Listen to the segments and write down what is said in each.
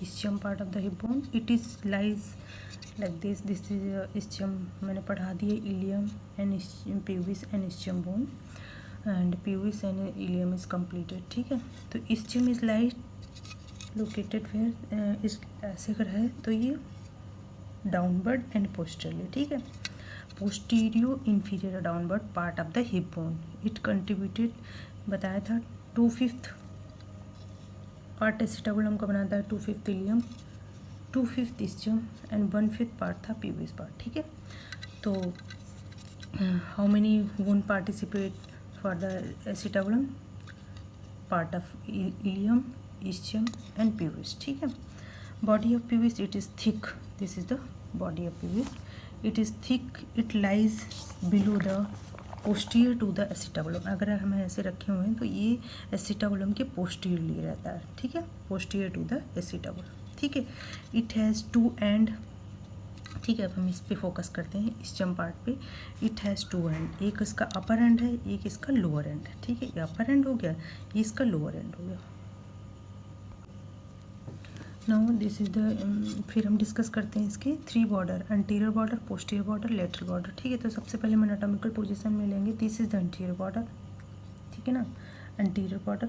ischium part of the hip bone. It is lies like this. This is ischium, मैंने पढ़ा दिया, ilium and pubis and ischium bone, and pubis and ilium is completed. ठीक है, तो ischium is located where इस ऐसे अगर है तो ये डाउनवर्ड एंड पोस्टरली. ठीक है, posterior inferior downward part of the hip bone. It contributed, बताया था, 2/5 पार्ट एसिटाबुलम का बनाता है, 2/5 इलियम, 2/5 ischium एंड 1/5 पार्ट था प्यूबिस पार्ट. ठीक है, तो how many bone participate for the acetabulum? Part of ilium, ischium and pubis. ठीक है, body of pubis, it is thick. This is the body of pubis. It is thick. It lies below the posterior to the acetabulum. अगर हम ऐसे रखे हुए हैं तो ये एसिटाबुलम के पोस्टीरियरली रहता है. ठीक है, पोस्टीरियर टू द एसिटाबुलम. ठीक है, इट हैज़ 2 एंड. ठीक है, अब हम इस पे फोकस करते हैं, ischium पार्ट पे. इट हैज़ 2 एंड, एक इसका अपर एंड है, एक इसका लोअर एंड है. ठीक है, ये अपर एंड हो गया, ये इसका लोअर एंड हो गया. नाउ दिस इज द, फिर हम डिस्कस करते हैं इसके 3 border, anterior border, posterior border, lateral border. ठीक है, तो सबसे पहले हम एनाटॉमिकल पोजीशन में लेंगे. This is the anterior border. ठीक है ना, एंटीरियर बॉर्डर.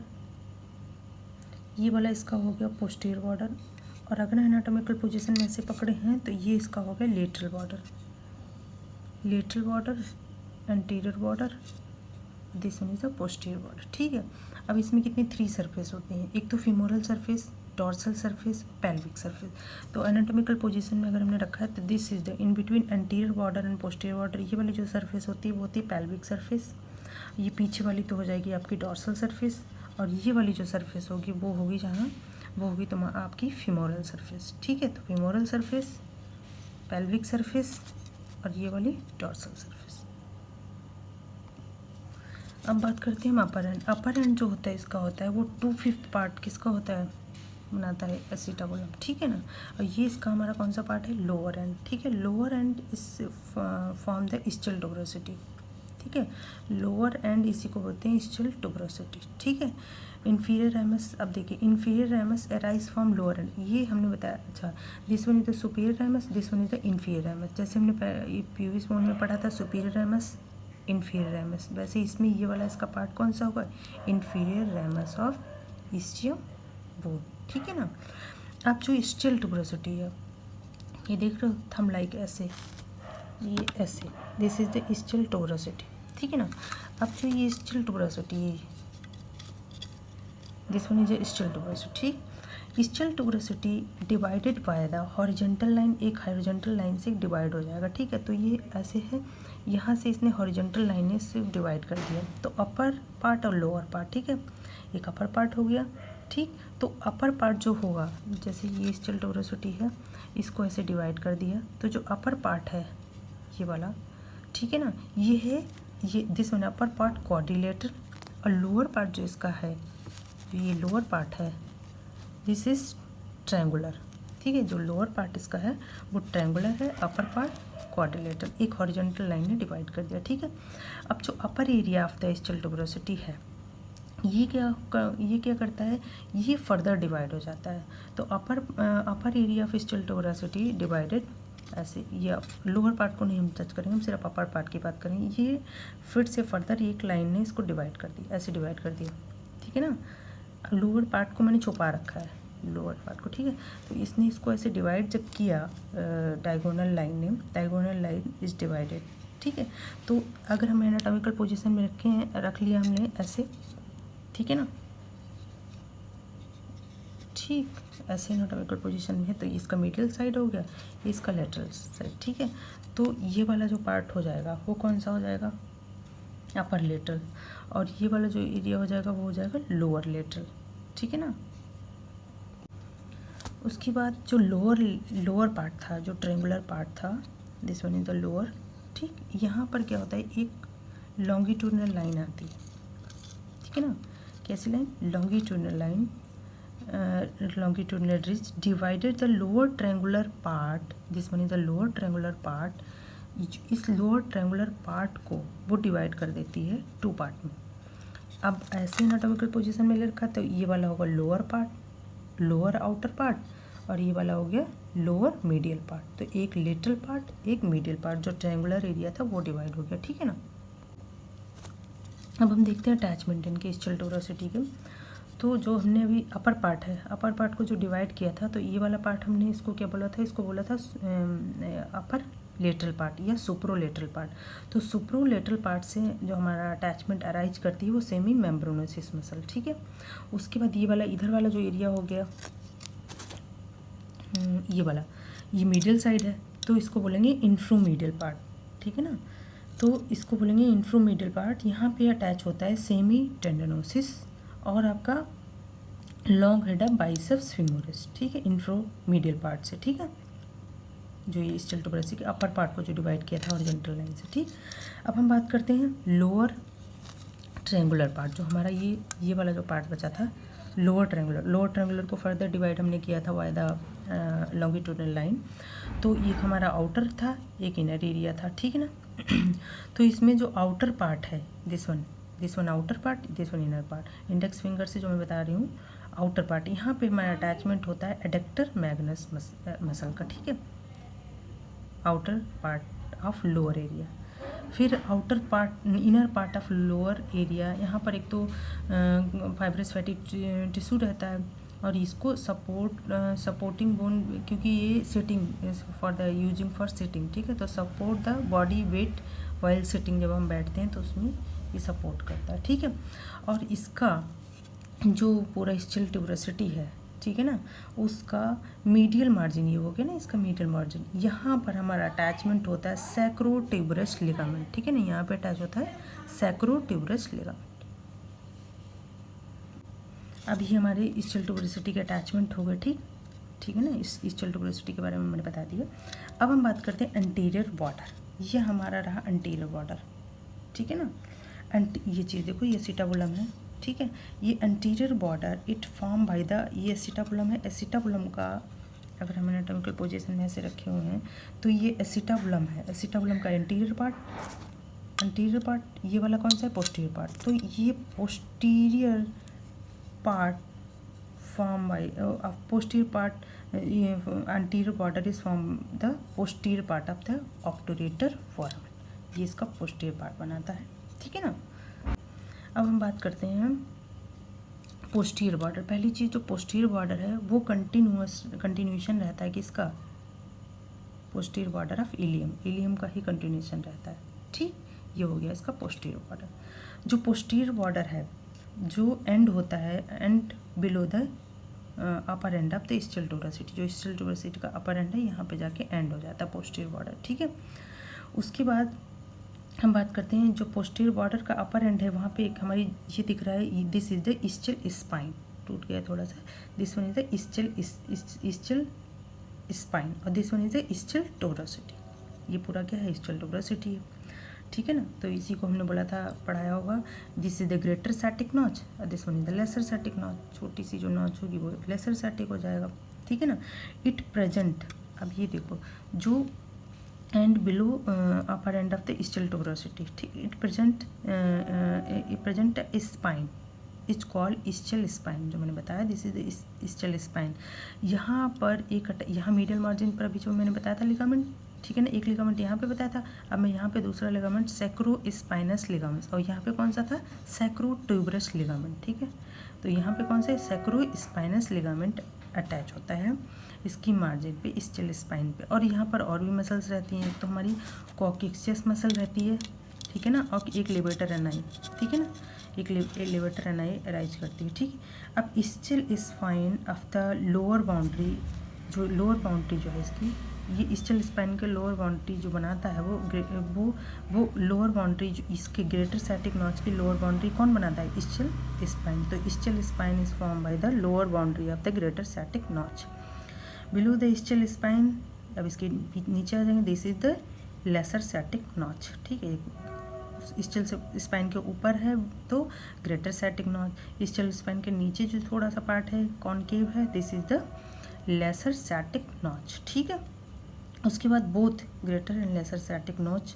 ये वाला इसका हो गया पोस्टीरियर बॉर्डर. और अगर एनाटॉमिकल पोजीशन में ऐसे पकड़े हैं तो ये इसका हो गया lateral border. Lateral border, anterior border, this one is the posterior border. ठीक है, अब इसमें कितनी 3 सरफेस होती हैं? एक तो femoral surface, dorsal surface, pelvic surface. तो एनाटॉमिकल पोजीशन में अगर हमने रखा है तो this is the in between anterior border and posterior border. ये वाली जो सरफेस होती है वो होती है पेल्विक सरफेस. ये पीछे वाली तो हो जाएगी आपकी डॉर्सल सरफेस, और ये वाली जो सरफेस होगी वो होगी जहाँ, वो होगी तो आपकी फीमोरल सरफेस. ठीक है, तो फीमोरल सरफेस, पेल्विक सरफेस और ये वाली डॉर्सल सरफेस. अब बात करते हैं हम अपर एंड. अपर एंड जो होता है इसका होता है वो 2/5 पार्ट किसका होता है? बनाता है एसिटाबुलम. ठीक है ना, और ये इसका हमारा कौन सा पार्ट है? Lower and. ठीक है, लोअर एंड इस फॉर्म द ischial tuberosity. ठीक है, लोअर एंड इसी को बोलते हैं ischial tuberosity. ठीक है, इन्फीरियर रैमस. अब देखिए, inferior ramus arise from lower and, ये हमने बताया. अच्छा, this one is the superior ramus, this one is the inferior ramus. जैसे हमने प्यूबिस बोन में पढ़ा था सुपीरियर रैमस, इन्फीरियर रैमस, वैसे इसमें ये वाला इसका पार्ट कौन सा होगा? Inferior ramus of ischium bone. ठीक है ना. अब जो ischial tuberosity है, ये देख रहे हो थंब लाइक ऐसे, ये ऐसे, this is the ischial tuberosity. ठीक है ना. अब जो ये ischial tuberosity है, this one is ischial tuberosity. ठीक, ischial tuberosity divided by the horizontal line. एक हॉरिजेंटल लाइन से डिवाइड हो जाएगा. ठीक है, तो ये ऐसे है, यहाँ से इसने हॉरिजेंटल लाइन से डिवाइड कर दिया. तो अपर पार्ट और लोअर पार्ट. ठीक है, एक अपर पार्ट हो गया. ठीक, तो अपर पार्ट जो होगा, जैसे ये ischial tuberosity है, इसको ऐसे डिवाइड कर दिया, तो जो अपर पार्ट है ये वाला, ठीक है ना, ये है, ये this one upper part quadrilateral. और लोअर पार्ट जो इसका है, जो ये लोअर पार्ट है, दिस इज ट्रायंगुलर. ठीक है, जो लोअर पार्ट इसका है वो ट्रायंगुलर है, अपर पार्ट क्वाड्रिलेटरल. एक हॉरिजॉन्टल लाइन ने डिवाइड कर दिया. ठीक है, अब जो upper area of the ischial tuberosity है, ये क्या करता है? ये फर्दर डिवाइड हो जाता है. तो upper area of ischial tuberosity divided ऐसे. ये लोअर पार्ट को नहीं हम टच करेंगे, हम सिर्फ अपर पार्ट की बात करेंगे. ये फिर से फर्दर एक लाइन ने इसको डिवाइड कर दी, ऐसे डिवाइड कर दिया. ठीक है ना, लोअर पार्ट को मैंने छुपा रखा है, लोअर पार्ट को. ठीक है, तो इसने इसको ऐसे डिवाइड जब किया, डायगोनल लाइन ने, डायगोनल लाइन इज डिवाइडेड. ठीक है, तो अगर हम एनाटॉमिकल पोजीशन में रख लिया हमने ऐसे. ठीक है ना, ठीक, ऐसे एनाटॉमिकल पोजीशन में है, तो इसका मीडियल साइड हो गया, इसका लेटरल साइड. ठीक है, तो ये वाला जो पार्ट हो जाएगा वो कौन सा हो जाएगा? अपर लेटरल. और ये वाला जो एरिया हो जाएगा वो हो जाएगा लोअर लेटरल. ठीक है ना. उसके बाद जो लोअर पार्ट था, जो ट्रायंगुलर पार्ट था, this one is the lower. ठीक, यहाँ पर क्या होता है? एक लॉन्गिट्यूडनल लाइन आती है. ठीक है ना, कैसी line? Longitudinal line, longitudinal ridge divided the lower triangular part. This one is the lower triangular part. इस लोअर ट्रायंगुलर पार्ट को वो डिवाइड कर देती है 2 पार्ट में. अब ऐसे एनाटॉमिकल पोजीशन में ले रखा, तो ये वाला होगा lower part, lower outer part, और ये वाला हो गया लोअर मीडियल पार्ट। तो एक लेटरल पार्ट एक मीडियल पार्ट, जो ट्रायंगुलर एरिया था वो डिवाइड हो गया, ठीक है ना। अब हम देखते हैं अटैचमेंट इनके स्टिल टोरोसिटी के। तो जो हमने अभी अपर पार्ट है, अपर पार्ट को जो डिवाइड किया था, तो ये वाला पार्ट हमने इसको क्या बोला था, इसको बोला था अपर लेटरल पार्ट या सुप्रोलेटरल पार्ट। तो सुप्रोलेटरल पार्ट से जो हमारा अटैचमेंट अराइज करती है वो सेमी मेम्ब्रेनोसिस मसल, ठीक है। उसके बाद ये वाला इधर वाला जो एरिया हो गया, ये वाला, ये मीडियल साइड है, तो इसको बोलेंगे इंफ्रोमीडियल पार्ट, ठीक है ना। तो इसको बोलेंगे इंफ्रोमीडियल पार्ट। यहाँ पे अटैच होता है सेमी टेंडनोसिस और आपका long head of biceps femoris, ठीक है, इंफ्रोमीडियल पार्ट से, ठीक है। जो ये स्टिल टोरोसिटी के अपर पार्ट को जो डिवाइड किया था हॉरिजॉन्टल लाइन से, ठीक। अब हम बात करते हैं लोअर ट्रायंगुलर पार्ट, जो हमारा ये वाला जो पार्ट बचा था लोअर ट्रायंगुलर को फर्दर डिवाइड हमने किया था बाय द लॉन्गिट्यूडनल लाइन। तो ये हमारा आउटर था, एक इनर एरिया था, ठीक है ना। तो इसमें जो आउटर पार्ट है, this one outer part, this one inner part. Index finger से जो मैं बता रही हूँ आउटर पार्ट, यहाँ पे हमारा अटैचमेंट होता है एडक्टर मैग्नस मसल का, ठीक है, outer part of lower area. फिर outer part inner part of lower area, यहाँ पर एक तो फाइब्रस फैटी टिश्यू रहता है और इसको सपोर्टिंग बोन, क्योंकि ये sitting for the using for sitting, ठीक है। तो support the body weight while sitting, जब हम बैठते हैं तो उसमें ये सपोर्ट करता है, ठीक है। और इसका जो पूरा स्टिल टोरोसिटी है, ठीक है ना, उसका मीडियल मार्जिन, ये हो गया ना इसका मीडियल मार्जिन, यहाँ पर हमारा अटैचमेंट होता है सैक्रोट्यूबरस लिगामेंट, ठीक है ना, यहाँ पे अटैच होता है सैक्रोट्यूबरस लिगामेंट। अब ये हमारे स्टिल टोरोसिटी के अटैचमेंट हो गए, ठीक है ना। इस स्टिल टोरोसिटी के बारे में मैंने बता दिया। अब हम बात करते हैं एंटीरियर बॉर्डर। ये हमारा रहा एंटीरियर बॉर्डर, ठीक है ना। ये चीज़ देखो, ये एसिटाबुलम है, ठीक है। ये anterior border it form by the, ये एसिटाबुलम है। एसिटाबुलम का अगर हम एनाटॉमिकल पोजीशन में ऐसे रखे हुए हैं तो ये एसिटाबुलम है। एसिटाबुलम का एंटीरियर पार्ट, ये वाला कौन सा है, पोस्टीरियर पार्ट। तो ये posterior part form by posterior part, ये anterior border is form the posterior part of the obturator foramen, ये इसका पोस्टीरियर पार्ट बनाता है, ठीक है ना। अब हम बात करते हैं पोस्टीरियर बॉर्डर। पहली चीज़ जो पोस्टीरियर बॉर्डर है वो कंटिन्यूएशन रहता है किसका, पोस्टीरियर बॉर्डर ऑफ इलियम का ही कंटिन्यूएशन रहता है, ठीक। ये हो गया इसका पोस्टीरियर बॉर्डर। जो पोस्टीरियर बॉर्डर है जो एंड होता है, end below the upper end of the ischial tuberosity, जो स्टिल टोरोसिटी का अपर एंड है यहाँ पे जाके एंड हो जाता है पोस्टीरियर बॉर्डर, ठीक है। उसके बाद हम बात करते हैं जो पोस्टीरियर बॉर्डर का अपर एंड है, वहाँ पे एक हमारी ये दिख रहा है, this is the ischial spine, टूट गया थोड़ा सा, this one is the ischial spine और this one is the ischial tuberosity. ये पूरा क्या है, स्टिल टोरोसिटी है, ठीक है ना। तो इसी को हमने बोला था, पढ़ाया होगा, this is the greater sciatic notch और this one is the lesser sciatic notch. छोटी सी जो नॉच होगी वो लेसर सैटिक हो जाएगा, ठीक है ना। इट प्रेजेंट, अब ये देखो, जो end below upper end of the ischial tuberosity, ठीक। It present spine is called ischial spine, जो मैंने बताया, this is the ischial spine. यहाँ पर यहाँ मीडियल मार्जिन पर अभी जो मैंने बताया था लिगामेंट, ठीक है ना, एक लिगामेंट यहाँ पे बताया था। अब मैं यहाँ पे दूसरा लिगामेंट सैक्रोस्पाइनस लिगामेंट, और यहाँ पे कौन सा था, सैक्रोट्यूबरस लिगामेंट, ठीक है। तो यहाँ पे कौन सा है, सैक्रोस्पाइनस लिगामेंट अटैच होता है इसकी मार्जिन पे, स्टिल स्पाइन पे। और यहाँ पर और भी मसल्स रहती हैं, तो हमारी कॉक्सियस मसल रहती है, ठीक है ना, और एक लेवेटर एनाई, ठीक है ना, एक लेवेटर एनाई अराइज करती है, ठीक। अब ischial spine of the lower boundary, जो लोअर बाउंड्री जो है इसकी, ये स्टिल स्पाइन के लोअर बाउंड्री जो बनाता है वो लोअर बाउंड्री, जो इसके ग्रेटर सैटिक नॉच की लोअर बाउंड्री कौन बनाता है, स्टिल स्पाइन। तो ischial spine is form by the lower boundary of the greater sciatic notch below the ischial spine. अब इसके नीचे आ जाएंगे, this is the lesser sciatic notch, ठीक है। स्टिल स्पाइन के ऊपर है तो greater sciatic notch, ischial spine के नीचे जो थोड़ा सा पार्ट है कॉनकेव है, this is the lesser sciatic notch, ठीक है। उसके बाद both greater and lesser sciatic notch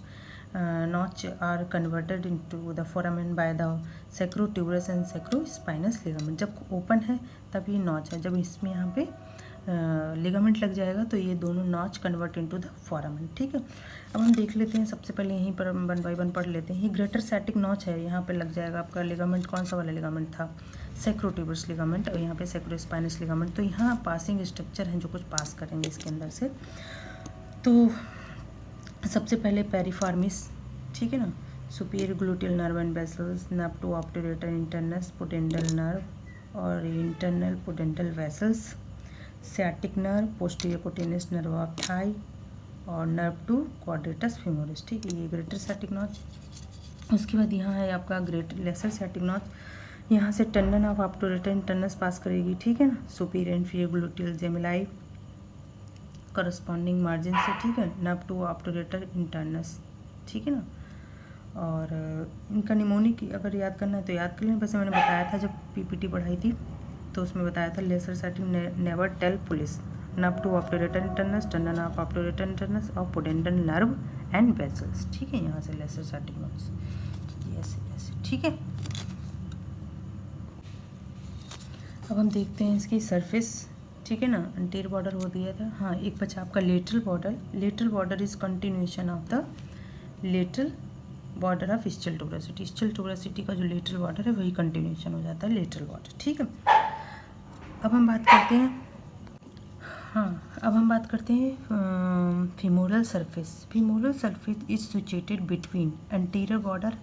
are converted into the foramen by the sacrotuberous and sacrospinous ligament. जब ओपन है तब ये नॉच है, जब इसमें यहाँ पे लिगामेंट लग जाएगा तो ये दोनों notch convert into the foramen. ठीक है, अब हम देख लेते हैं, सबसे पहले यहीं पर हम 1 बाय 1 पढ़ लेते हैं। ये ग्रेटर सैटिक नॉच है, यहाँ पे लग जाएगा आपका लिगामेंट। कौन सा वाला लिगामेंट था? सैक्रोटिबस लिगामेंट, और यहाँ पे सैक्रोस्पाइनस लिगामेंट। तो यहाँ पासिंग स्ट्रक्चर हैं जो कुछ पास करेंगे इसके अंदर से। तो सबसे पहले पेरिफॉर्मिस, ठीक है ना, superior gluteal nerve and vessels, nerve to obturator internus pudendal nerve और internal pudendal vessels, sciatic nerve, posterior cutaneous nerve of thigh और नर्व टू क्वाड्रेटस फेमोरिस। ठीक है, ये ग्रेटर सियाटिक नॉच। उसके बाद यहाँ है आपका ग्रेटर लेसर सियाटिक नॉच, यहाँ से tendon of obturator internus pass करेगी। ठीक है ना, superior inferior gluteal gemelli corresponding margin से, ठीक है, नर्व टू ऑब्टूरेटर इंटरनस। ठीक है ना, और इनका निमोनिक अगर याद करना है तो याद कर लें। वैसे मैंने बताया था जब पीपीटी पढ़ाई थी तो उसमें बताया था lesser sciatic never tell police, nerve to obturator internus, tendon of obturator internus और पुडेंडल नर्व एंड वेसल्स। ठीक है, यहाँ से लेसर सियाटिक नॉच ऐसे ऐसे। ठीक है, अब हम देखते हैं इसकी सरफेस। ठीक है ना, एंटीरियर बॉर्डर हो दिया था। हाँ, एक बचा आपका lateral border. Lateral border is continuation of the lateral border of ischial tuberosity. Ischial tuberosity का जो लेटरल बॉर्डर है वही कंटिन्यूएशन हो जाता है लेटरल बॉर्डर। ठीक है, अब हम बात करते हैं, हाँ अब हम बात करते हैं femoral surface. Femoral surface is situated between anterior border,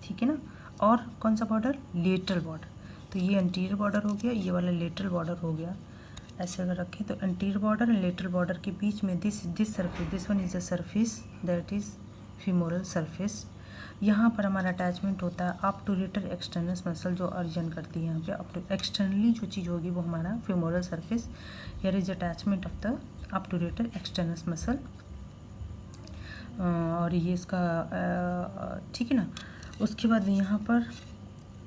ठीक है ना, और कौन सा बॉर्डर? Lateral border. तो ये एंटीरियर बॉर्डर हो गया, ये वाला लेटरल बॉर्डर हो गया। ऐसे अगर रखें तो anterior border and lateral border के बीच में this surface, this one is the surface that is femoral surface. यहाँ पर हमारा अटैचमेंट होता है ऑब्टूरेटर एक्सटर्नस मसल जो अर्जन करती है यहाँ पे। एक्सटर्नली जो चीज़ होगी वो हमारा femoral surface, here is attachment of the obturator externus muscle. और ये इसका ठीक है ना। उसके बाद यहाँ पर,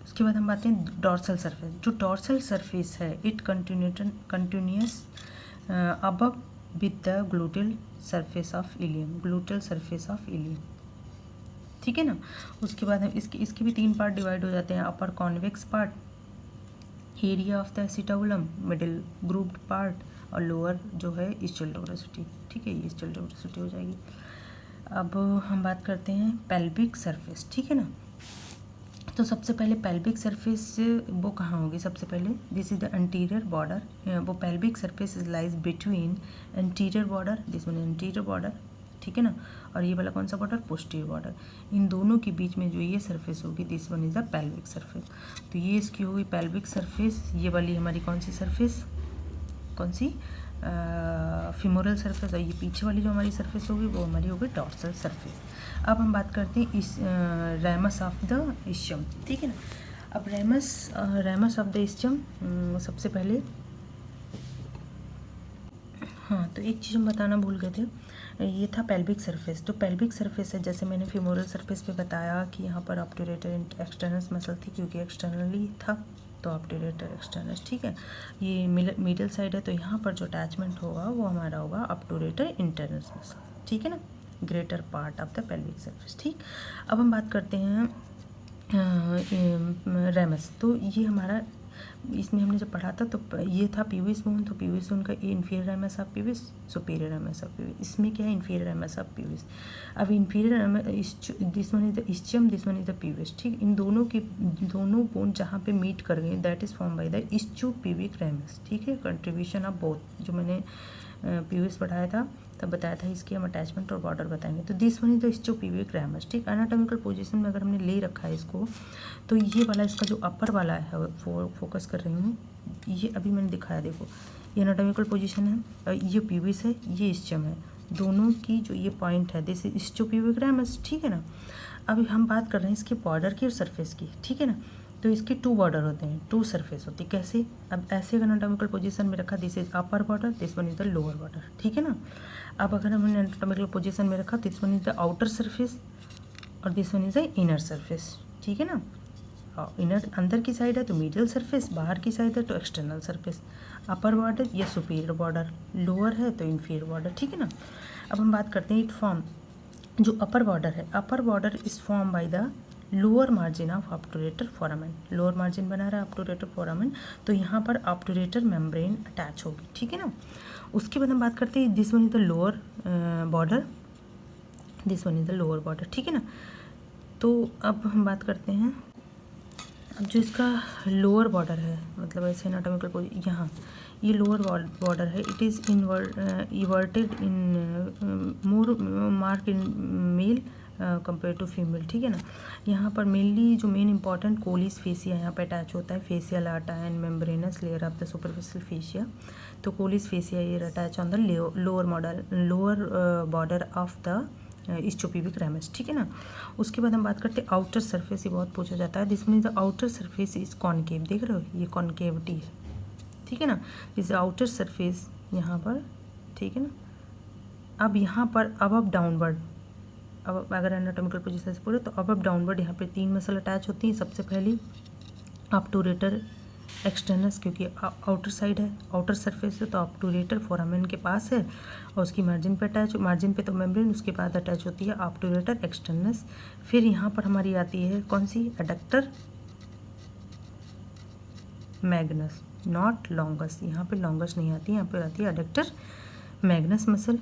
उसके बाद हम बात करें डॉर्सल सरफेस। जो डॉर्सल सरफेस है it continues above with the gluteal surface of ilium, gluteal surface of ilium. ठीक है ना। उसके बाद हम इसके भी 3 पार्ट डिवाइड हो जाते हैं, upper convex part, area of the acetabulum, middle grouped part और लोअर जो है स्टिल टूबरसिटी। ठीक है, ये स्टिल टूबरसिटी हो जाएगी। अब हम बात करते हैं पेल्विक सरफेस। ठीक है ना, तो सबसे पहले पेल्विक सरफेस वो कहाँ होगी? सबसे पहले this is the anterior border, वो pelvic surface is lies between anterior border, this one anterior border, ठीक है ना, और ये वाला कौन सा बॉर्डर? Posterior border. इन दोनों के बीच में जो ये सरफेस होगी this one is the pelvic surface. तो ये इसकी होगी पेल्विक सरफेस। ये वाली हमारी कौन सी सरफेस? कौन सी? Femoral surface. और ये पीछे वाली जो हमारी सरफेस होगी वो हमारी होगी डॉर्सल सरफेस। अब हम बात करते हैं इस रैमस ऑफ द इस्चियम। ठीक है ना। अब रैमस ऑफ द इस्चियम, सबसे पहले हाँ तो एक चीज़ हम बताना भूल गए थे, ये था पेल्विक सरफेस। तो पेल्विक सरफेस है, जैसे मैंने फीमोरल सरफेस पे बताया कि यहाँ पर ऑब्टूरेटर एक्सटर्नस मसल थी क्योंकि एक्सटर्नली था तो ऑब्टूरेटर एक्सटर्नस। ठीक है, ये मिडल साइड है तो यहाँ पर जो अटैचमेंट होगा वो हमारा होगा ऑब्टूरेटर इंटरनस मसल। ठीक है ना, greater part of the pelvic surface. ठीक, अब हम बात करते हैं रैमस। तो ये हमारा, इसमें हमने जब पढ़ा था तो ये था पीविस बोन, तो पीविस बोन का ये inferior ramus of pubis, superior ramus of pubis. इसमें क्या है? Inferior ramus of pubis. अब inferior this one is the ischium, this one is the pubis. ठीक, इन दोनों की दोनों बोन जहाँ पे मीट कर गए that is form by the ischiopubic ramus. ठीक है, कंट्रीब्यूशन ऑफ बोथ, जो मैंने पीविस पढ़ाया था तब बताया था इसकी हम अटैचमेंट और बॉर्डर बताएंगे। तो this one is the ischiopubic ramus. ठीक, एनाटॉमिकल पोजीशन में अगर हमने ले रखा है इसको तो ये वाला इसका जो अपर वाला है वो फोकस कर रही हूँ, ये अभी मैंने दिखाया, देखो ये एनाटॉमिकल पोजीशन है, ये पीविस है, ये इस्चियम है, दोनों की जो ये पॉइंट है दिस इज इस्चोपीविक रैमस। ठीक है ना। अभी हम बात कर रहे हैं इसके बॉर्डर की और सरफेस की। ठीक है ना, तो इसके 2 बॉर्डर होते हैं, 2 सरफेस होती है। कैसे? अब ऐसे एनाटॉमिकल पोजीशन में रखा, this is upper border, this one is the lower border. ठीक है ना। अब अगर हमने एनाटॉमिकल पोजीशन में रखा, this one is the outer surface और this one is the inner surface. ठीक है ना, इनर अंदर की साइड है तो मीडियल सरफेस, बाहर की साइड है तो एक्सटर्नल सरफेस। अपर बॉर्डर या सुपीरियर बॉर्डर, लोअर है तो इन्फीरियर बॉर्डर। ठीक है ना। अब हम बात करते हैं इट फॉर्म, जो अपर बॉर्डर है, upper border is form by the lower margin of obturator foramen, lower margin बना रहा है ऑब्टूरेटर फोरामेन, तो यहाँ पर ऑब्टूरेटर मेम्ब्रेन अटैच होगी, ठीक है ना। उसके बाद हम बात करते हैं this one is the lower border, this one is the lower border, ठीक है ना। तो अब हम बात करते हैं, अब जो इसका लोअर बॉर्डर है, मतलब ऐसे एनाटॉमिकल पोजीशन, यहाँ ये लोअर बॉर्डर है, it is everted in more mark in male compare to female, ठीक है ना। यहाँ पर मेनली जो मेन इंपॉर्टेंट कोलिस फेसिया यहाँ पे अटैच होता है, fascia lata and membranous layer of the superficial fascia, तो कोलिस फेसिया ये attach on the lower border of the ischiopubic ramus, ठीक है ना। उसके बाद हम बात करते हैं आउटर सरफेस, ये बहुत पूछा जाता है, this means the outer surface is concave, देख रहे हो ये कॉनकेविटी है, ठीक है ना, दिस आउटर सरफेस यहाँ पर, ठीक है ना। अब यहाँ पर अब डाउनवर्ड, अब अगर एनाटॉमिकल पोजीशन से पूरे तो अब डाउनवर्ड यहाँ पे 3 मसल अटैच होती हैं। सबसे पहली ऑब्टूरेटर एक्सटर्नस, क्योंकि आउटर साइड है, आउटर सरफेस है, तो ऑब्टूरेटर फोरामेन के पास है और उसकी मार्जिन पे अटैच, मार्जिन पे तो मेम्ब्रेन, उसके बाद अटैच होती है ऑब्टूरेटर एक्सटर्नस। फिर यहाँ पर हमारी आती है कौन सी, एडक्टर मैग्नस, नॉट लॉन्गस, यहाँ पे लॉन्गस नहीं आती है, यहाँ पे आती है एडक्टर मैग्नस मसल,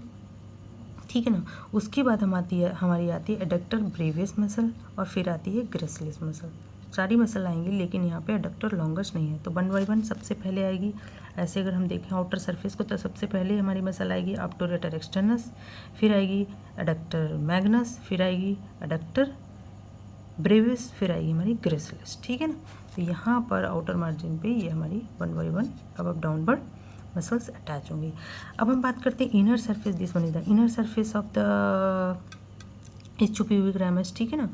ठीक है ना। उसके बाद हमारी आती है एडक्टर ब्रेवियस मसल और फिर आती है ग्रेसिलिस मसल, सारी मसल आएंगी, लेकिन यहाँ पे एडक्टर लॉन्गस नहीं है। तो 1 बाय 1 सबसे पहले आएगी, ऐसे अगर हम देखें आउटर सरफेस को, तो सबसे पहले हमारी मसल आएगी ऑब्टूरेटर एक्सटर्नस, फिर आएगी एडक्टर मैग्नस, फिर आएगी एडक्टर ब्रेवियस, फिर आएगी हमारी ग्रेसिलिस, ठीक है ना। तो यहाँ पर आउटर मार्जिन पे ये हमारी 1 बाय 1 अब डाउनवर्ड मसल्स अटैच होंगी। अब हम बात करते हैं inner surface, this one is the inner surface of the ischiopubic ramus, ठीक है ना।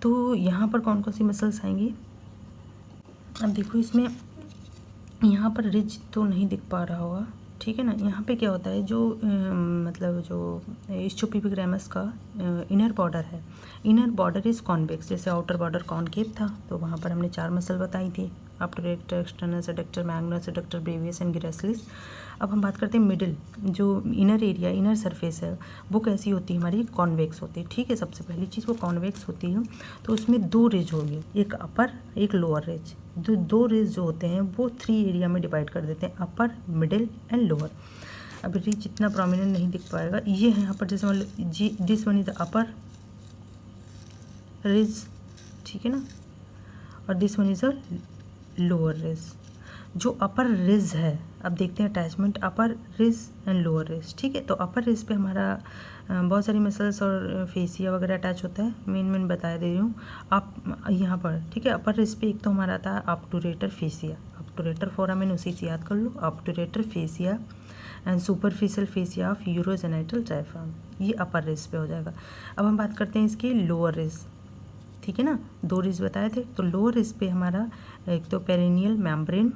तो यहाँ पर कौन कौन सी मसल्स आएंगी, अब देखो इसमें यहाँ पर रिज तो नहीं दिख पा रहा होगा, ठीक है ना। यहाँ पे क्या होता है, जो मतलब जो स्टोपीविक रैमस का इनर बॉर्डर है, इनर बॉर्डर इज कॉन्वेक्स, जैसे आउटर बॉर्डर कॉनकेव था, तो वहाँ पर हमने 4 मसल बताई थी, obturator externus, adductor magnus, adductor brevis and gracilis. अब हम बात करते हैं मिडिल, जो इनर एरिया, इनर सरफेस है, वो कैसी होती है हमारी, कॉन्वेक्स होती है, ठीक है। सबसे पहली चीज़ वो कॉन्वेक्स होती है, तो उसमें 2 रिज होगी, एक अपर एक लोअर रिज, दो रिज जो होते हैं वो 3 एरिया में डिवाइड कर देते हैं, अपर मिडिल एंड लोअर। अब रिज इतना प्रोमिनेंट नहीं दिख पाएगा, ये है यहाँ पर, जैसे मान जी this one is upper ridge, ठीक है ना, और this one is a lower ridge. जो अपर रिज है, अब देखते हैं attachment upper ridge and lower ridge, ठीक है। तो अपर रिज पे हमारा बहुत सारी मसल्स और फेसिया वगैरह अटैच होता है, मेन बता दे रही हूँ आप यहाँ पर, ठीक है। अपर रिज पे एक तो हमारा आता है ऑब्टूरेटर फेसिया, ऑब्टूरेटर फोरामेन, उसी से याद कर लो, obturator fascia and superficial fascia of urogenital diaphragm, ये अपर रिज पे हो जाएगा। अब हम बात करते हैं इसकी लोअर रिज, ठीक है ना, 2 रिज बताए थे, तो लोअर रिज पे हमारा एक तो पेरिनियल मेम्ब्रेन,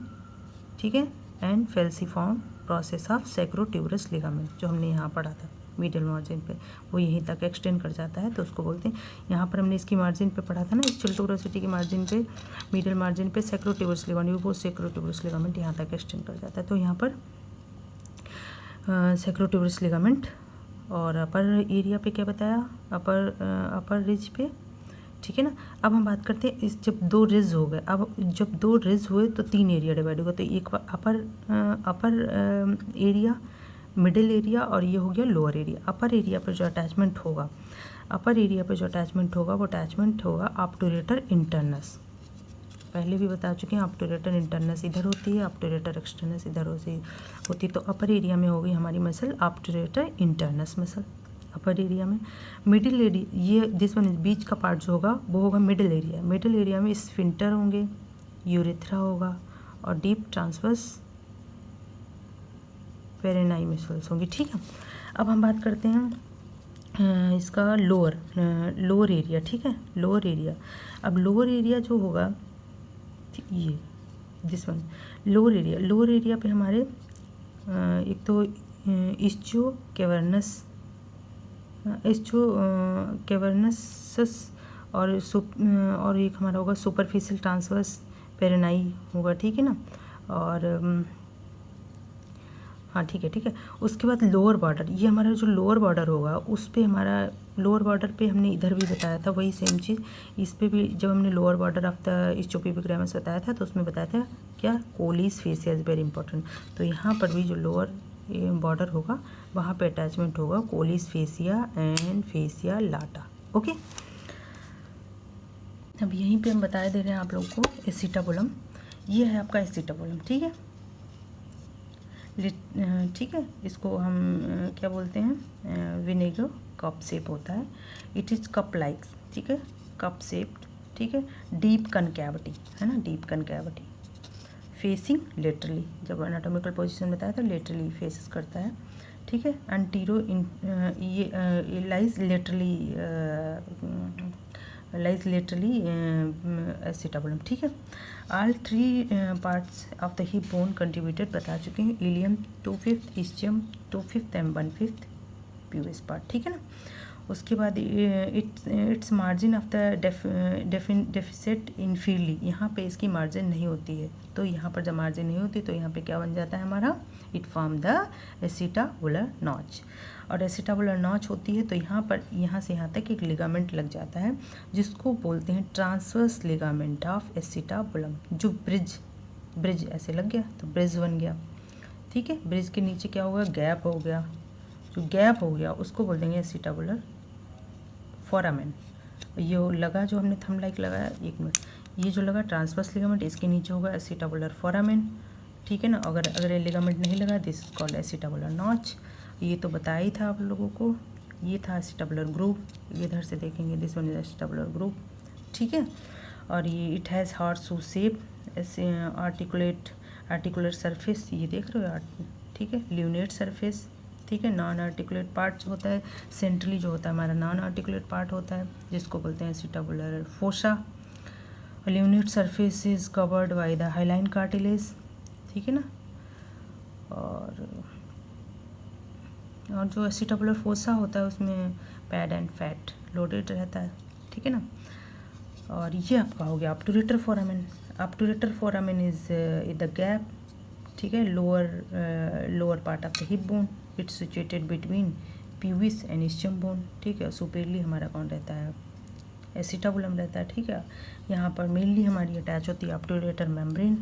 ठीक है, and falciform process of sacrotuberous ligament, जो हमने यहाँ पढ़ा था मिडिल मार्जिन पे, वो यहीं तक एक्सटेंड कर जाता है, तो उसको बोलते हैं, यहाँ पर हमने इसकी मार्जिन पे पढ़ा था ना, स्टिल टूबरोसिटी की मार्जिन पे, मिडिल मार्जिन पे सैक्रोट्यूबरस लिगामेंट, वो सैक्रोट्यूबरस लिगामेंट यहाँ तक एक्सटेंड कर जाता है, तो यहाँ पर सैक्रोट्यूबरस लिगामेंट। और अपर एरिया पे क्या बताया, अपर रिज पे, ठीक है ना। अब हम बात करते हैं इस, जब 2 रिज हो गए, अब जब 2 रिज हुए तो 3 एरिया डिवाइड होगा, तो एक अपर एरिया, मिडिल एरिया और ये हो गया लोअर एरिया। अपर एरिया पर जो अटैचमेंट होगा, अपर एरिया पर जो अटैचमेंट होगा वो अटैचमेंट होगा ऑब्टूरेटर इंटरनस, पहले भी बता चुके हैं, ऑब्टूरेटर इंटरनस इधर होती है, ऑब्टूरेटर एक्सटर्नस इधर होती है, तो अपर एरिया में होगी हमारी muscle obturator internus muscle upper area में। मिडिल एरिया, ये दिस वन बीच का पार्ट जो होगा वो होगा मिडिल एरिया, मिडिल एरिया में स्फिंक्टर होंगे, यूरेथ्रा होगा और डीप ट्रांसवर्स पेरिनाई मसल्स होंगी, ठीक है। अब हम बात करते हैं इसका लोअर एरिया, ठीक है, लोअर एरिया। अब लोअर एरिया जो होगा, ये दिस वन लोअर एरिया पे हमारे एक तो इस्चो कैवर्नसस और एक हमारा होगा सुपरफिशियल ट्रांसवर्स पेरिनाई होगा, ठीक है ना। और हाँ ठीक है ठीक है। उसके बाद लोअर बॉर्डर, ये हमारा जो लोअर बॉर्डर होगा उस पे हमारा लोअर बॉर्डर पे हमने इधर भी बताया था वही सेम चीज़, इस पे भी जब हमने लोअर बॉर्डर ऑफ द स्टोपीपिग्रामस बताया था तो उसमें बताया था क्या, कोलिस फेसिया इज़ वेरी इंपॉर्टेंट। तो यहाँ पर भी जो लोअर बॉर्डर होगा वहाँ पे अटैचमेंट होगा Colles fascia and fascia lata. Okay, अब यहीं पे हम बता दे रहे हैं आप लोगों को एसिटाबुलम, ये है आपका एसिटाबुलम, ठीक है ठीक है। इसको हम क्या बोलते हैं, विनेगर कप शेप होता है, इट इज़ कप लाइक, ठीक है, कप शेप, ठीक है, डीप कनकैविटी है ना, डीप कनकैविटी, फेसिंग लेटरली, जब एनाटॉमिकल पोजीशन बताया था लेटरली फेसेस करता है, ठीक है। एंटीरो ये लाइज लेटरली एसिटाबुलम, ठीक है। All 3 parts of the hip bone contributed बता चुके हैं, ilium 2/5, ischium 2/5 and 1/5 pubis part, ठीक है ना। उसके बाद its margin of the deficit inferiorly, यहाँ पे इसकी मार्जिन नहीं होती है, तो यहाँ पर जब मार्जिन नहीं होती तो यहाँ पे क्या बन जाता है हमारा, it form the acetabular notch, और एसिटाबुलर नॉच होती है तो यहाँ पर यहाँ से यहाँ तक एक लिगामेंट लग जाता है जिसको बोलते हैं ट्रांसवर्स लिगामेंट ऑफ एसिटाबुलम, जो ब्रिज ऐसे लग गया तो ब्रिज बन गया, ठीक है। ब्रिज के नीचे क्या होगा, गैप हो गया, जो गैप हो गया उसको बोल देंगे एसिटाबुलर फोरामेन। ये लगा जो हमने थंब लाइक लगाया, एक मिनट, ये जो लगा ट्रांसवर्स लिगामेंट, इसके नीचे होगा एसिटाबुलर फोरामेन, ठीक है ना। अगर ये लिगामेंट नहीं लगा this is called acetabular notch. ये तो बताया ही था आप लोगों को, ये था एसिटाबुलर ग्रुप, ये इधर से देखेंगे this one is acetabular group, ठीक है। और ये इट हैज़ हॉर्सशू शेप, ऐसे आर्टिकुलर सरफेस, ये देख रहे हो, ठीक है, ल्यूनेट सरफेस, ठीक है। नॉन आर्टिकुलेट पार्ट होता है, सेंट्रली जो होता है हमारा नॉन आर्टिकुलेट पार्ट होता है जिसको बोलते हैं acetabular fossa. Lunate surface is covered by the hyaline cartilage, ठीक है ना। और जो एसिटाबुलर फोसा होता है उसमें पैड एंड फैट लोडेड रहता है, ठीक है ना। और ये आपका हो गया obturator foramen. Obturator foramen is the gap, ठीक है, lower part of the hip bone, it's situated between pubis and ischium bone, ठीक है। सुपेरली हमारा कौन रहता है, एसिटाबुलम रहता है, ठीक है। यहाँ पर मेनली हमारी अटैच होती है ऑब्टुरेटर मेम्ब्रेन,